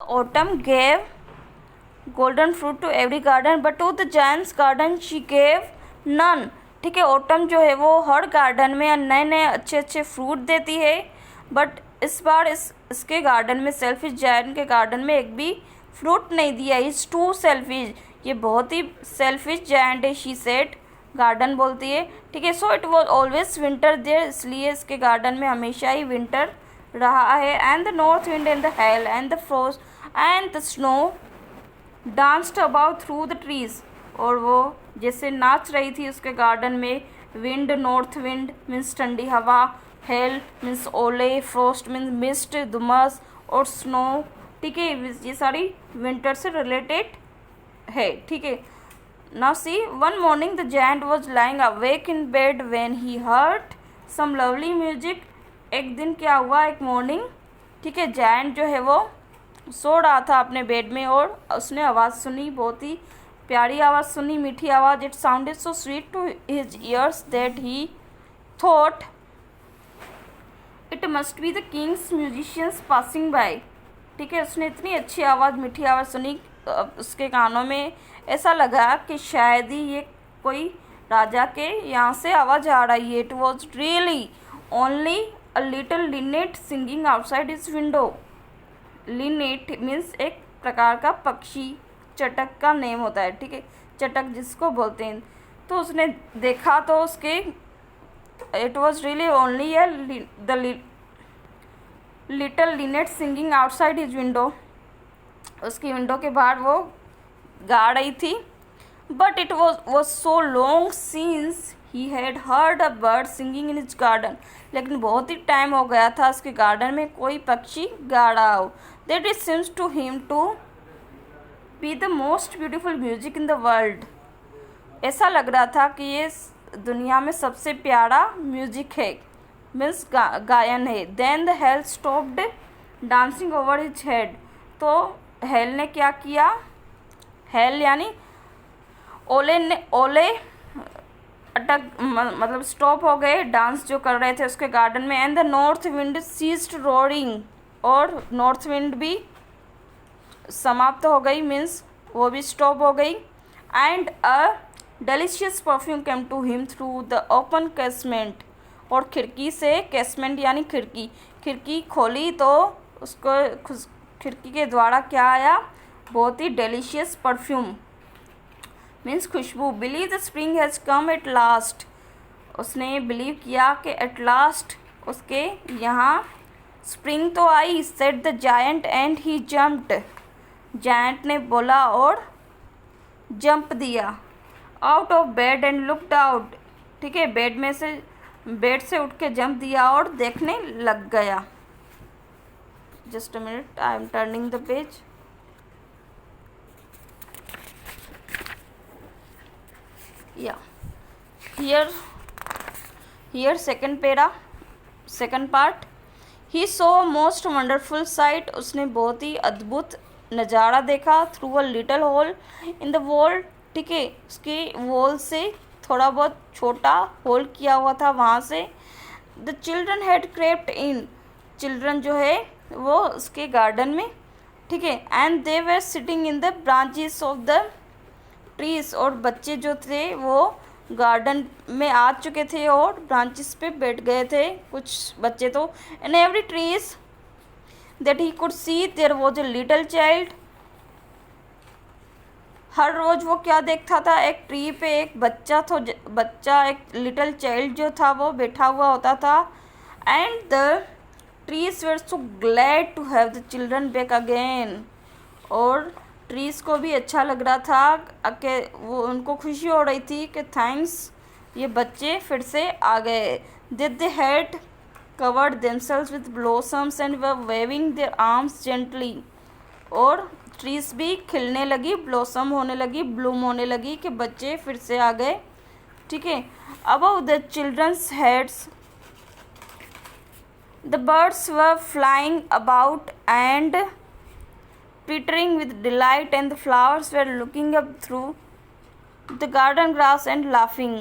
Autumn gave golden fruit to every garden, but to the giant's garden she gave none. ठीक है, autumn जो है वो हर garden में नए नए अच्छे अच्छे फ्रूट देती है, बट इस बार इसके गार्डन में, सेल्फिश जायंट के गार्डन में एक भी फ्रूट नहीं दिया. इज टू सेल्फिश, ये बहुत ही सेल्फिश जायंट है. शी सेड, गार्डन बोलती है. ठीक है, so it was always winter there, इसलिए इसके गार्डन में हमेशा ही विंटर रहा है. And the north wind and the hail and the frost and the snow danced about through the trees. और वो जैसे नाच रही थी उसके गार्डन में. विंड, नॉर्थ विंड मीन्स ठंडी हवा, हेल मीन्स ओले, फ्रोस्ट मीन्स मिस्ट, धुमस, और स्नो. ठीक है, ये सारी विंटर से रिलेटेड है. ठीक है, now see, one morning the giant was lying awake in bed when he heard some lovely music. एक दिन क्या हुआ, एक मॉर्निंग, ठीक है, जायंट जो है वो सो रहा था अपने बेड में और उसने आवाज़ सुनी, बहुत ही प्यारी आवाज़ सुनी, मीठी आवाज़. It sounded so sweet to his ears that he thought it must be the king's musicians passing by. ठीक है, उसने इतनी अच्छी आवाज़, मीठी आवाज़ सुनी उसके कानों में, ऐसा लगा कि शायद ही ये कोई राजा के यहाँ से आवाज़ आ रही है. It was really only a little Lynette singing outside his window. Lynette means एक प्रकार का पक्षी, चटक का नेम होता है. ठीक है, चटक जिसको बोलते हैं. तो उसने देखा तो उसके, it was really only the little Lynette singing outside his window. उसकी विंडो के बाहर वो गा रही थी. But it was so long since he had heard a bird singing in his garden. लेकिन बहुत ही टाइम हो गया था उसके गार्डन में कोई पक्षी गा रहा हो. That it seems to him to be the most beautiful music in the world. ऐसा लग रहा था कि ये दुनिया में सबसे प्यारा म्यूजिक है, मीन्स गायन है. Then the hail stopped dancing over his head. तो हेल ने क्या किया, हेल यानी ओले अटक, मतलब स्टॉप हो गए डांस जो कर रहे थे उसके गार्डन में. And the north wind ceased roaring, और नॉर्थ विंड भी समाप्त हो गई, मीन्स वो भी स्टॉप हो गई. And a delicious perfume came to him through the open casement. और खिड़की से, कैसमेंट यानी खिड़की खोली तो उसको खिड़की के द्वारा क्या आया, बहुत ही डेलिशियस परफ्यूम मीन्स खुशबू. Believe the spring has come at last. उसने बिलीव किया कि एट लास्ट उसके यहाँ स्प्रिंग तो आई. Said the giant and he jumped. Giant ने बोला और जंप दिया. Out of bed and looked out. ठीक है, बेड से उठ के जंप दिया और देखने लग गया. Just a minute, I am turning the page. Here second para, second part. He saw a most wonderful sight. उसने बहुत ही अद्भुत नज़ारा देखा. Through a little hole in the wall. ठीक है, उसके वॉल से थोड़ा बहुत छोटा होल किया हुआ था, वहाँ से. The children had crept in. Children जो है वो उसके गार्डन में. ठीक है, and they were sitting in the branches of the trees. और बच्चे जो थे वो गार्डन में आ चुके थे और ब्रांचेस पे बैठ गए थे कुछ बच्चे तो. In every trees that he could see there was a little child. हर रोज़ वो क्या देखता था, एक ट्री पे एक बच्चा, एक लिटिल चाइल्ड जो था वो बैठा हुआ होता था. And the trees were so glad to have the children back again. और ट्रीज़ को भी अच्छा लग रहा था कि वो, उनको खुशी हो रही थी कि थैंक्स, ये बच्चे फिर से आ गए. They had covered themselves with blossoms and were waving their arms gently. और ट्रीज़ भी खिलने लगी, ब्लॉसम होने लगी, ब्लूम होने लगी कि बच्चे फिर से आ गए. ठीक है, above the children's heads the birds were flying about and twittering with delight, and the flowers were looking up through the garden grass and laughing.